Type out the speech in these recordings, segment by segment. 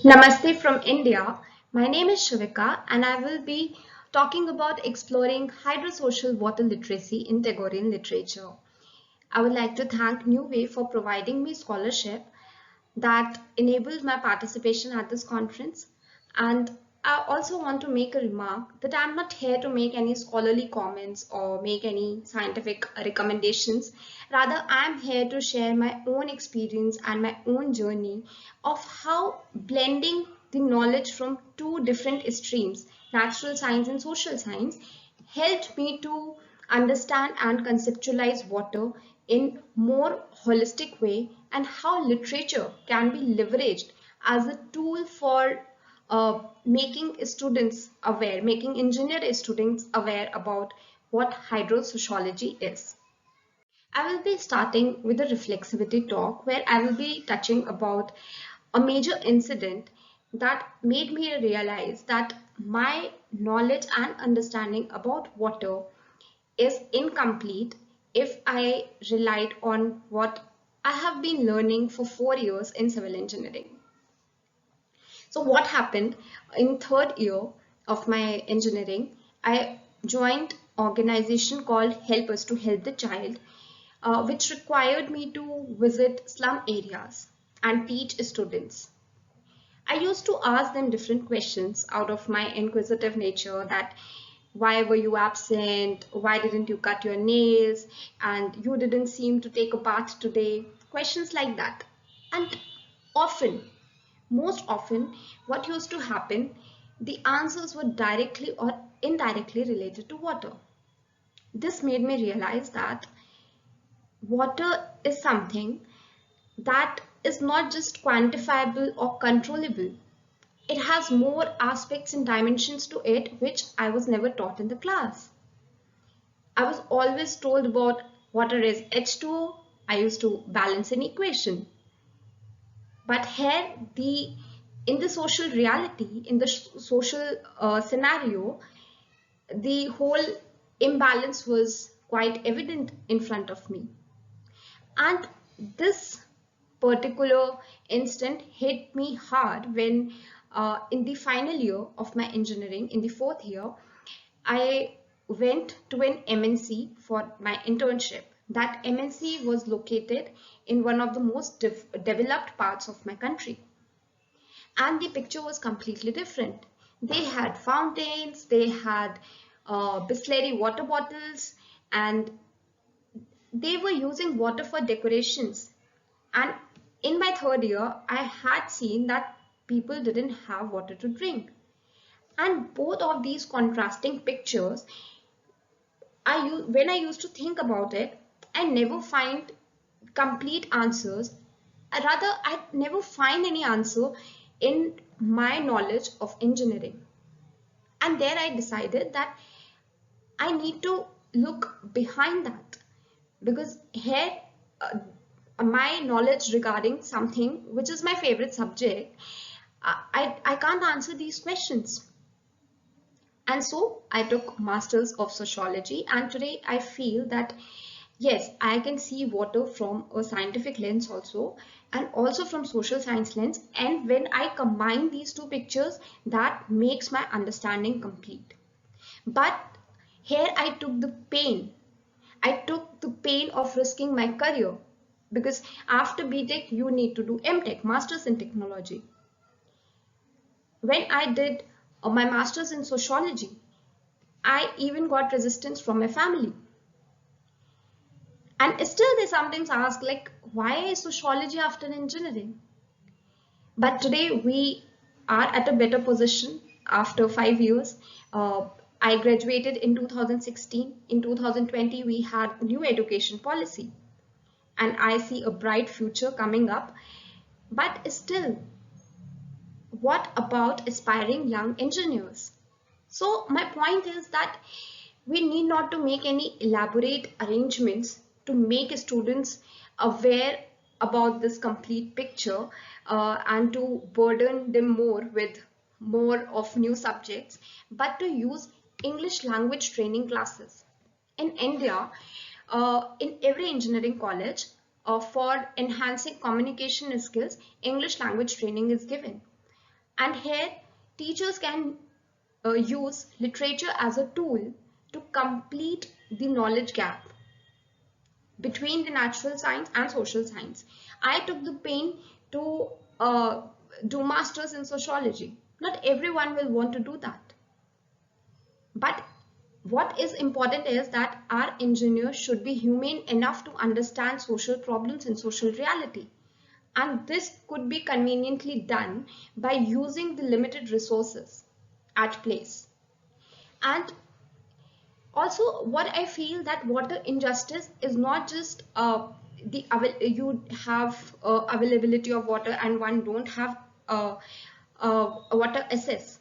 Namaste from India. My name is Shivika and I will be talking about exploring hydrosocial water literacy in Tagorean literature. I would like to thank NEWAVE for providing me scholarship that enabled my participation at this conference. And I also want to make a remark that I'm not here to make any scholarly comments or make any scientific recommendations. Rather, I'm here to share my own experience and my own journey of how blending the knowledge from two different streams, natural science and social science, helped me to understand and conceptualize water in more holistic way, and how literature can be leveraged as a tool for making students aware, making engineer students aware about what hydrosociology is. I will be starting with a reflexivity talk where I will be touching about a major incident that made me realize that my knowledge and understanding about water is incomplete if I relied on what I have been learning for 4 years in civil engineering. So what happened in third year of my engineering, I joined organization called Help Us to Help the Child, which required me to visit slum areas and teach students. I used to ask them different questions out of my inquisitive nature, that why were you absent? Why didn't you cut your nails? And you didn't seem to take a bath today. Questions like that. And often, most often, what used to happen, the answers were directly or indirectly related to water. This made me realize that water is something that is not just quantifiable or controllable. It has more aspects and dimensions to it which I was never taught in the class. I was always told about water is H2O. I used to balance an equation. But here, in the social reality, in the social scenario, the whole imbalance was quite evident in front of me. And this particular instant hit me hard when in the final year of my engineering, in the fourth year, I went to an MNC for my internship. That MNC was located in one of the most developed parts of my country. And the picture was completely different. They had fountains, they had Bisleri water bottles, and they were using water for decorations. And in my third year, I had seen that people didn't have water to drink. And both of these contrasting pictures, when I used to think about it, I never find complete answers. Rather, I never find any answer in my knowledge of engineering. And there I decided that I need to look behind that, because here my knowledge regarding something which is my favorite subject, I can't answer these questions. And so I took Masters of Sociology, and today I feel that yes, I can see water from a scientific lens also, and also from social science lens. And when I combine these two pictures, that makes my understanding complete. But here I took the pain. I took the pain of risking my career, because after BTech you need to do MTech, Masters in Technology. When I did my Masters in Sociology, I even got resistance from my family. And still they sometimes ask, like, why sociology after engineering? But today we are at a better position after 5 years. I graduated in 2016. In 2020, we had new education policy, and I see a bright future coming up. But still, what about aspiring young engineers? So my point is that we need not to make any elaborate arrangements to make students aware about this complete picture, and to burden them more with more of new subjects, but to use English language training classes. In India, in every engineering college, for enhancing communication skills, English language training is given. And here teachers can use literature as a tool to complete the knowledge gap between the natural science and social science. I took the pain to do masters in sociology. Not everyone will want to do that. But what is important is that our engineers should be humane enough to understand social problems and social reality. And this could be conveniently done by using the limited resources at place. And also, what I feel that water injustice is not just you have availability of water and one don't have water access,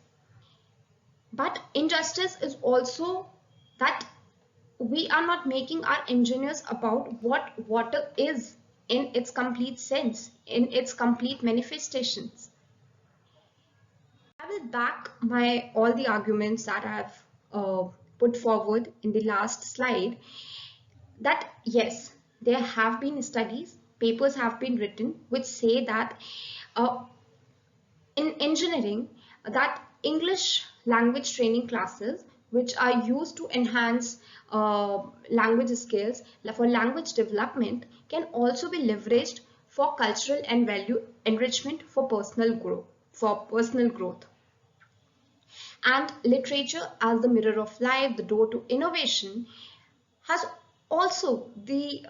but injustice is also that we are not making our engineers about what water is in its complete sense, in its complete manifestations. I will back my all the arguments that I have put forward in the last slide, that yes, there have been studies, papers have been written which say that uh, in engineering, that English language training classes which are used to enhance language skills for language development can also be leveraged for cultural and value enrichment for personal growth. And literature as the mirror of life, the door to innovation, has also the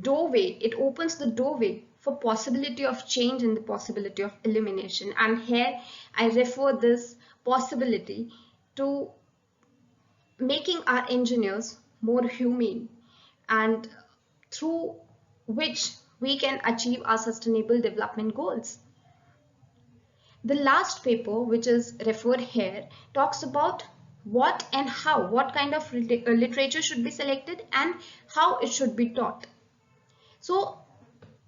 doorway. It opens the doorway for possibility of change and the possibility of elimination. And here I refer this possibility to making our engineers more humane, and through which we can achieve our sustainable development goals. The last paper, which is referred here, talks about what and how, what kind of literature should be selected and how it should be taught. So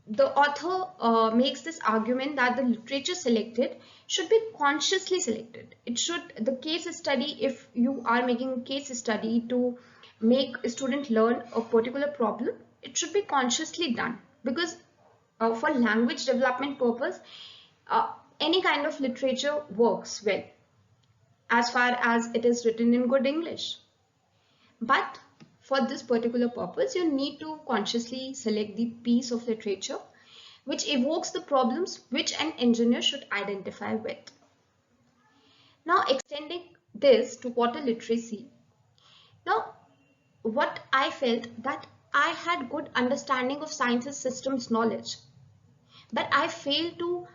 the author makes this argument that the literature selected should be consciously selected. It should, the case study, if you are making a case study to make a student learn a particular problem, it should be consciously done, because for language development purpose, uh, any kind of literature works well as far as it is written in good English. But for this particular purpose, you need to consciously select the piece of literature which evokes the problems which an engineer should identify with. Now, extending this to water literacy. Now, what I felt that I had good understanding of sciences systems knowledge, but I failed to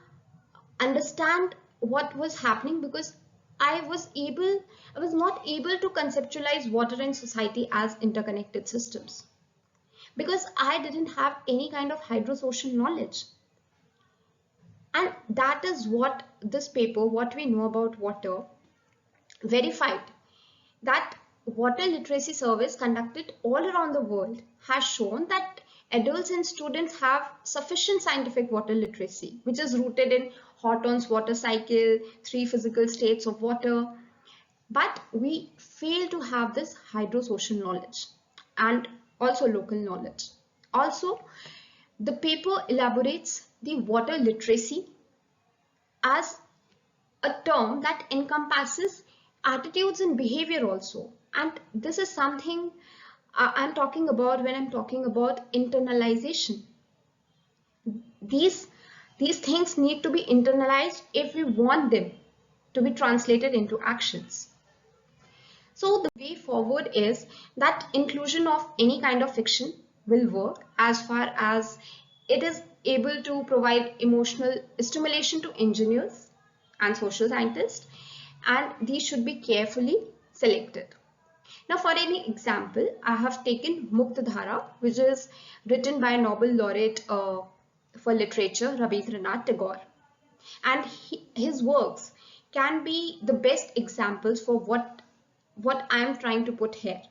understand what was happening because I was not able to conceptualize water and society as interconnected systems, because I didn't have any kind of hydrosocial knowledge. And that is what this paper, what we know about water, verified, that water literacy surveys conducted all around the world has shown that adults and students have sufficient scientific water literacy, which is rooted in Horton's water cycle, 3 physical states of water. But we fail to have this hydrosocial knowledge and also local knowledge. Also, the paper elaborates the water literacy as a term that encompasses attitudes and behavior also. And this is something I'm talking about when I'm talking about internalization. These, these things need to be internalized if we want them to be translated into actions. So the way forward is that inclusion of any kind of fiction will work as far as it is able to provide emotional stimulation to engineers and social scientists, and these should be carefully selected. Now, for any example, I have taken Muktadhara, which is written by Nobel laureate for literature Rabindranath Tagore, and his works can be the best examples for what I am trying to put here.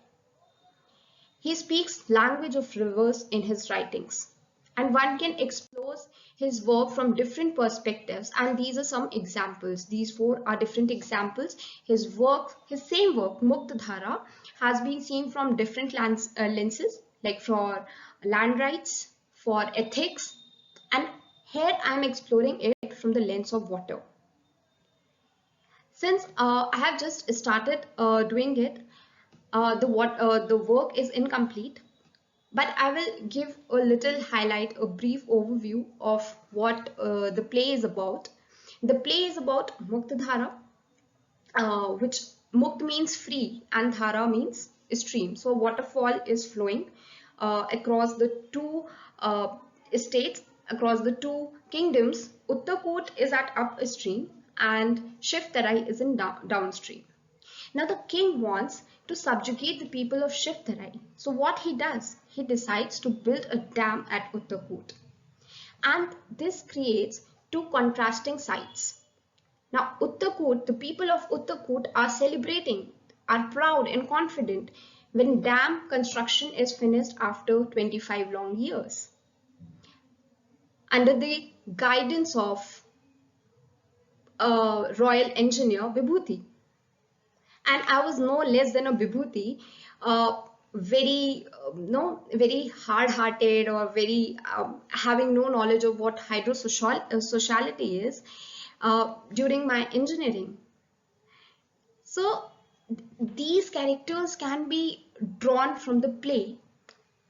He speaks language of rivers in his writings, and one can explore his work from different perspectives, and these are some examples. These 4 are different examples. His work, his same work, Muktadhara, has been seen from different lenses, like for land rights, for ethics, and here I am exploring it from the lens of water. Since I have just started doing it, the work is incomplete, but I will give a little highlight, a brief overview of what the play is about. The play is about Muktadhara, which Mukt means free and Dhara means stream. So waterfall is flowing across the two states, across the two kingdoms. Uttarkot is at upstream and Shiftarai is in downstream. Now the king wants to subjugate the people of Shiftarai. So what he does, he decides to build a dam at Uttarkot. And this creates two contrasting sides. Now Uttarkot, the people of Uttarkot are celebrating, are proud and confident when dam construction is finished after 25 long years. Under the guidance of royal engineer Vibhuti. And I was no less than a Vibhuti, very hard-hearted or very having no knowledge of what hydrosociality is during my engineering. So these characters can be drawn from the play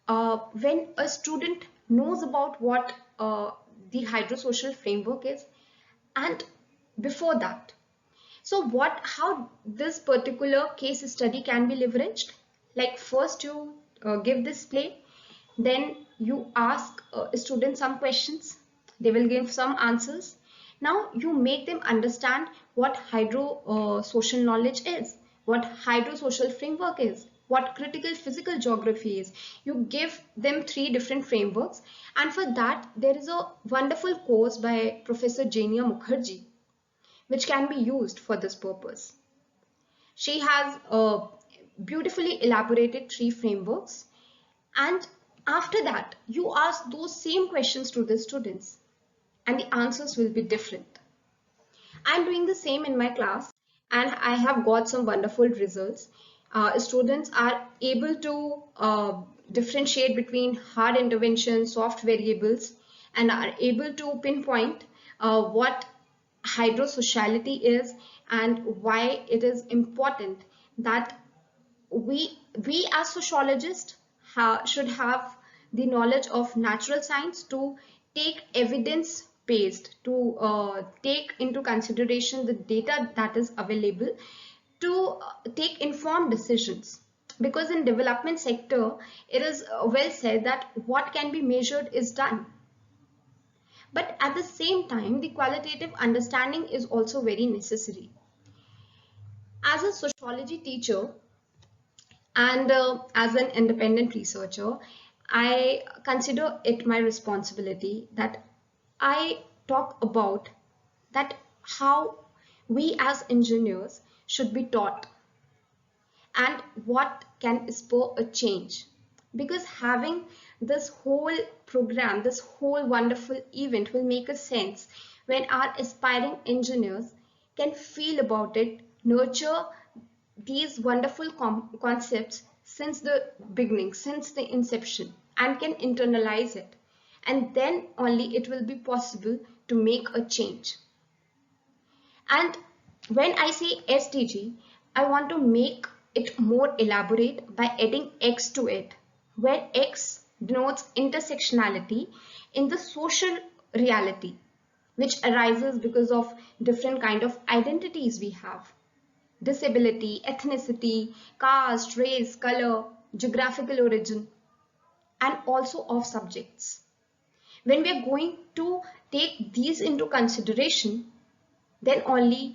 when a student knows about what the hydrosocial framework is, and before that. So how this particular case study can be leveraged? Like first you give this play, then you ask a student some questions, they will give some answers. Now you make them understand what hydrosocial knowledge is, what hydrosocial framework is, what critical physical geography is. You give them 3 different frameworks, and for that there is a wonderful course by Professor Jania Mukherjee which can be used for this purpose. She has beautifully elaborated 3 frameworks, and after that you ask those same questions to the students and the answers will be different. I'm doing the same in my class and I have got some wonderful results. Students are able to differentiate between hard intervention, soft variables, and are able to pinpoint what hydrosociality is and why it is important that we as sociologists should have the knowledge of natural science to take evidence based, to take into consideration the data that is available, to take informed decisions. Because in development sector it is well said that what can be measured is done. But at the same time, the qualitative understanding is also very necessary. As a sociology teacher and as an independent researcher, I consider it my responsibility that I talk about that how we as engineers should be taught and what can spur a change. Because having this whole program, this whole wonderful event will make a sense when our aspiring engineers can feel about it, nurture these wonderful concepts since the beginning, since the inception, and can internalize it. And then only it will be possible to make a change. And when I say SDG, I want to make it more elaborate by adding X to it, where X denotes intersectionality in the social reality, which arises because of different kind of identities we have. Disability, ethnicity, caste, race, color, geographical origin, and also of subjects. When we are going to take these into consideration, then only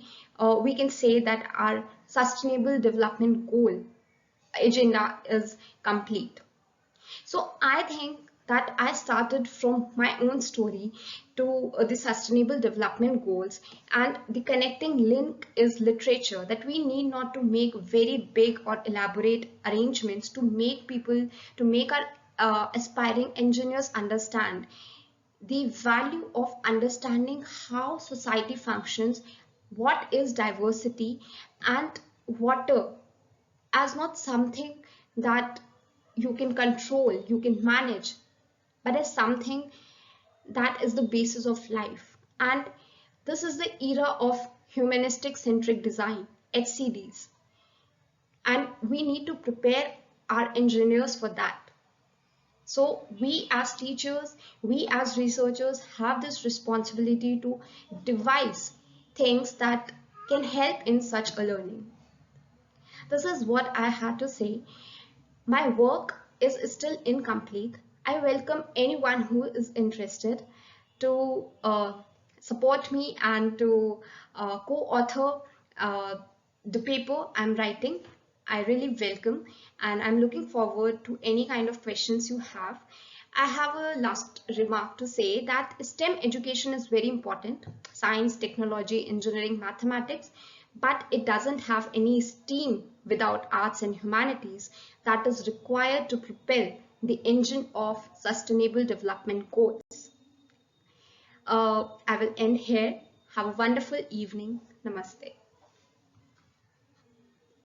we can say that our sustainable development goal agenda is complete. So I think that I started from my own story to the sustainable development goals, and the connecting link is literature, that we need not to make very big or elaborate arrangements to make people, to make our aspiring engineers understand the value of understanding how society functions, what is diversity, and water as not something that you can control, you can manage, but as something that is the basis of life. And this is the era of humanistic centric design, HCDs, and we need to prepare our engineers for that. So we as teachers, we as researchers have this responsibility to devise things that can help in such a learning. This is what I had to say. My work is still incomplete. I welcome anyone who is interested to support me and to co-author the paper I'm writing. I really welcome, and I'm looking forward to any kind of questions you have. I have a last remark to say that STEM education is very important: science, technology, engineering, mathematics, but it doesn't have any steam without arts and humanities that is required to propel the engine of sustainable development goals. I will end here. Have a wonderful evening. Namaste.